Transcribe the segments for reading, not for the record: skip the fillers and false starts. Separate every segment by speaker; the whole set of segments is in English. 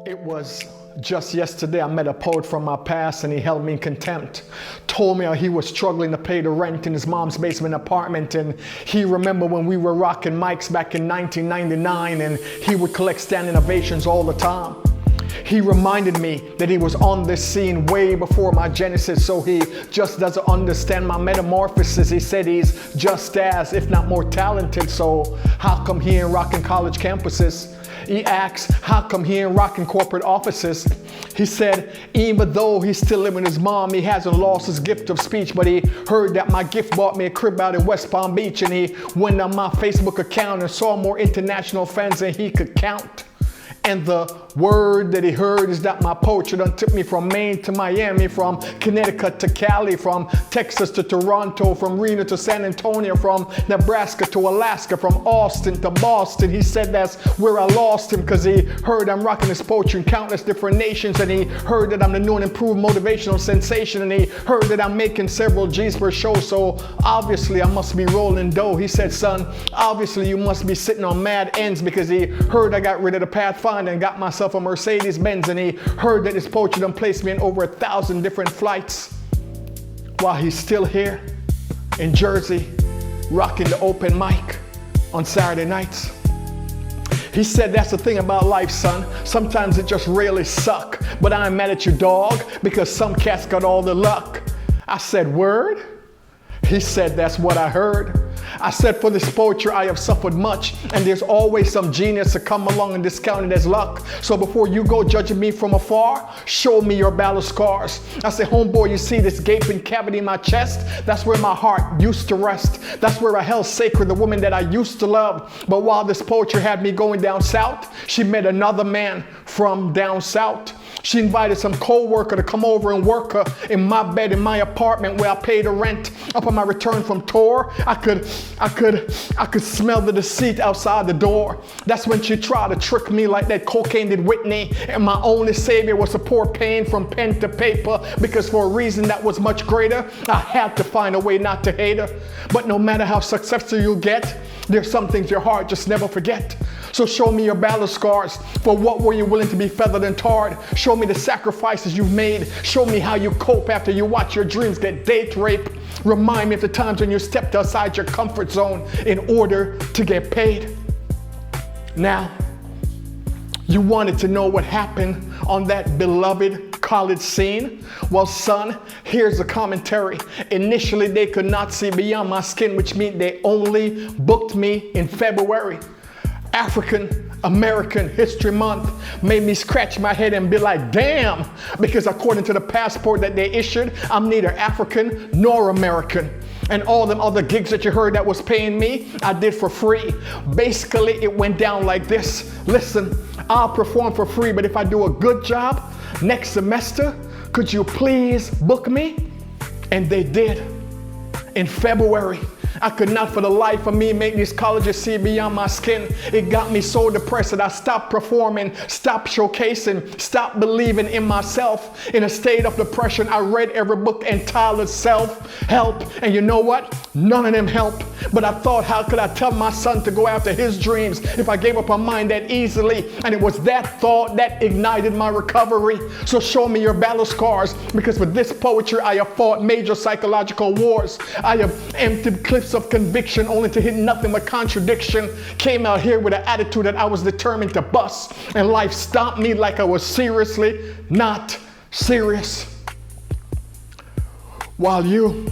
Speaker 1: It was just yesterday I met a poet from my past and he held me in contempt. Told me how he was struggling to pay the rent in his mom's basement apartment, and he remembered when we were rocking mics back in 1999 and he would collect standing ovations all the time. He reminded me that he was on this scene way before my genesis, so he just doesn't understand my metamorphosis. He said he's just as, if not more talented, so how come he ain't rocking college campuses? He asks, how come he ain't rocking corporate offices? He said, even though he's still living with his mom, he hasn't lost his gift of speech, but he heard that my gift bought me a crib out in West Palm Beach, and he went on my Facebook account and saw more international fans than he could count. And the word that he heard is that my poetry done took me from Maine to Miami, from Connecticut to Cali, from Texas to Toronto, from Reno to San Antonio, from Nebraska to Alaska, from Austin to Boston. He said that's where I lost him, because he heard I'm rocking his poetry in countless different nations, and he heard that I'm the new and improved motivational sensation, and he heard that I'm making several G's per show, so obviously I must be rolling dough. He said, son, obviously you must be sitting on mad ends, because he heard I got rid of the Pathfinder and got myself a Mercedes-Benz, and he heard that his poetry done placed me in over 1,000 different flights while he's still here in Jersey rocking the open mic on Saturday nights. He said, that's the thing about life, son. Sometimes it just really suck, but I ain't mad at you, dog, because some cats got all the luck. I said, word? He said, that's what I heard. I said, for this poetry I have suffered much, and there's always some genius to come along and discount it as luck. So before you go judging me from afar, show me your battle scars. I said, homeboy, you see this gaping cavity in my chest? That's where my heart used to rest. That's where I held sacred the woman that I used to love. But while this poetry had me going down south, she met another man from down south. She invited some co-worker to come over and work her in my bed in my apartment where I paid the rent. Upon my return from tour, I could smell the deceit outside the door. That's when she tried to trick me like that cocaine did Whitney. And my only savior was to pour pain from pen to paper, because for a reason that was much greater, I had to find a way not to hate her. But no matter how successful you get, there's some things your heart just never forget. So show me your battle scars. For what were you willing to be feathered and tarred? Show me the sacrifices you've made. Show me how you cope after you watch your dreams get date raped. Remind me of the times when you stepped outside your comfort zone in order to get paid. Now, you wanted to know what happened on that beloved college scene? Well, son, here's the commentary. Initially, they could not see beyond my skin, which meant they only booked me in February. African American History Month made me scratch my head and be like, damn, because according to the passport that they issued, I'm neither African nor American. And all them other gigs that you heard that was paying me, I did for free. Basically, it went down like this. Listen, I'll perform for free, but if I do a good job next semester, could you please book me? And they did. In February, I could not for the life of me make these colleges see beyond my skin. It got me so depressed that I stopped performing, stopped showcasing, stopped believing in myself. In a state of depression, I read every book entitled Self-Help. And you know what? None of them help. But I thought, how could I tell my son to go after his dreams if I gave up on mine that easily? And it was that thought that ignited my recovery. So show me your battle scars, because with this poetry I have fought major psychological wars. I have emptied cliffs of conviction only to hit nothing but contradiction. Came out here with an attitude that I was determined to bust, and life stomped me like I was seriously not serious. While you've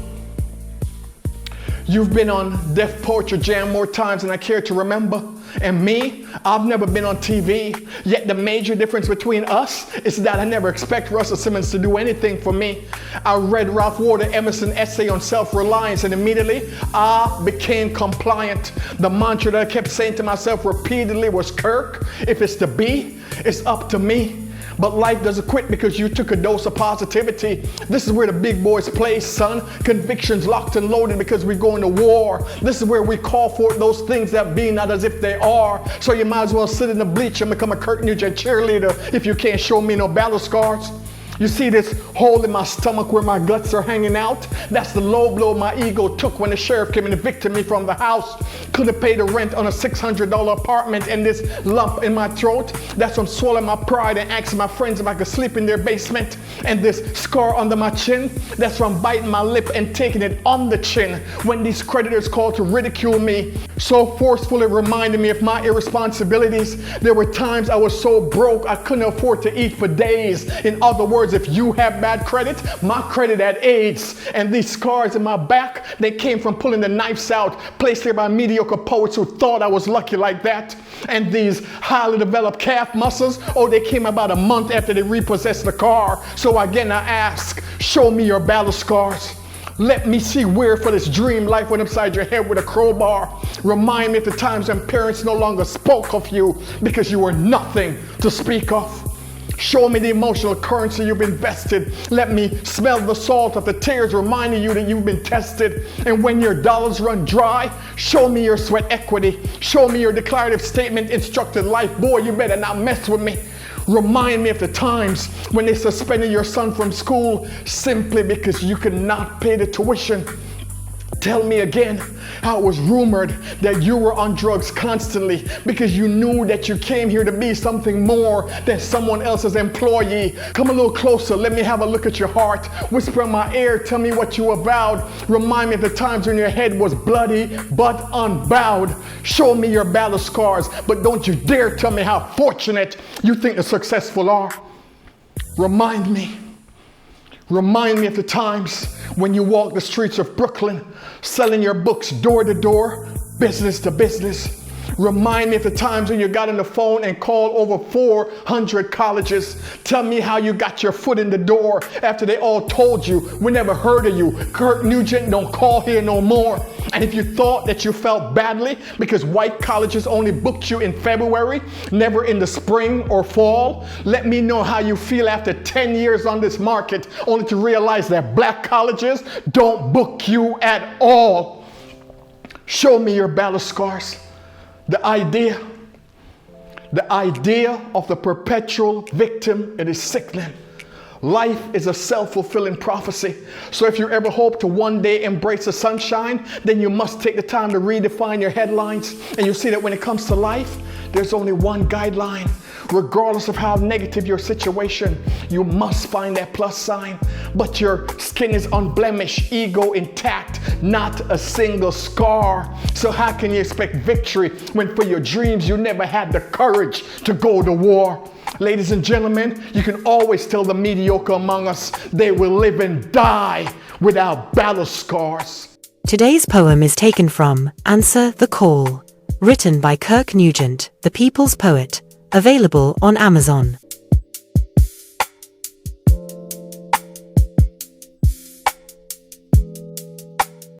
Speaker 1: been on Def Poetry Jam more times than I care to remember. And me, I've never been on TV. Yet the major difference between us is that I never expect Russell Simmons to do anything for me. I read Ralph Waldo Emerson's essay on self-reliance, and immediately I became compliant. The mantra that I kept saying to myself repeatedly was, Kirk, if it's to be, it's up to me. But life doesn't quit because you took a dose of positivity. This is where the big boys play, son. Convictions locked and loaded because we're going to war. This is where we call for those things that be not as if they are. So you might as well sit in the bleach and become a Kirk Nugent cheerleader if you can't show me no battle scars. You see this hole in my stomach where my guts are hanging out? That's the low blow my ego took when the sheriff came and evicted me from the house. Couldn't pay the rent on a $600 apartment, and this lump in my throat, that's from swallowing my pride and asking my friends if I could sleep in their basement. And this scar under my chin, that's from biting my lip and taking it on the chin when these creditors called to ridicule me, so forcefully reminding me of my irresponsibilities. There were times I was so broke I couldn't afford to eat for days. In other words, if you have bad credit, my credit had AIDS. And these scars in my back, they came from pulling the knives out, placed there by mediocre poets who thought I was lucky like that. And these highly developed calf muscles, oh, they came about a month after they repossessed the car. So again I ask, show me your battle scars. Let me see where for this dream life went upside your head with a crowbar. Remind me of the times when parents no longer spoke of you because you were nothing to speak of. Show me the emotional currency you've invested. Let me smell the salt of the tears reminding you that you've been tested. And when your dollars run dry, show me your sweat equity. Show me your declarative statement instructed life. Boy, you better not mess with me. Remind me of the times when they suspended your son from school simply because you could not pay the tuition. Tell me again how it was rumored that you were on drugs constantly because you knew that you came here to be something more than someone else's employee. Come a little closer, let me have a look at your heart. Whisper in my ear, tell me what you avowed. Remind me of the times when your head was bloody but unbowed. Show me your battle scars, but don't you dare tell me how fortunate you think the successful are. Remind me of the times when you walk the streets of Brooklyn, selling your books door to door, business to business. Remind me of the times when you got on the phone and called over 400 colleges. Tell me how you got your foot in the door after they all told you, we never heard of you. Kirk, Nugent, don't call here no more. And if you thought that you felt badly because white colleges only booked you in February, never in the spring or fall, let me know how you feel after 10 years on this market, only to realize that black colleges don't book you at all. Show me your battle scars. The idea of the perpetual victim, it is sickening. Life is a self-fulfilling prophecy. So if you ever hope to one day embrace the sunshine, then you must take the time to redefine your headlines. And you see that when it comes to life, there's only one guideline. Regardless of how negative your situation, you must find that plus sign. But your skin is unblemished, ego intact, not a single scar. So how can you expect victory when for your dreams you never had the courage to go to war? Ladies and gentlemen, you can always tell the mediocre among us they will live and die without battle scars.
Speaker 2: Today's poem is taken from Answer the Call, written by Kirk Nugent, the People's Poet, available on Amazon.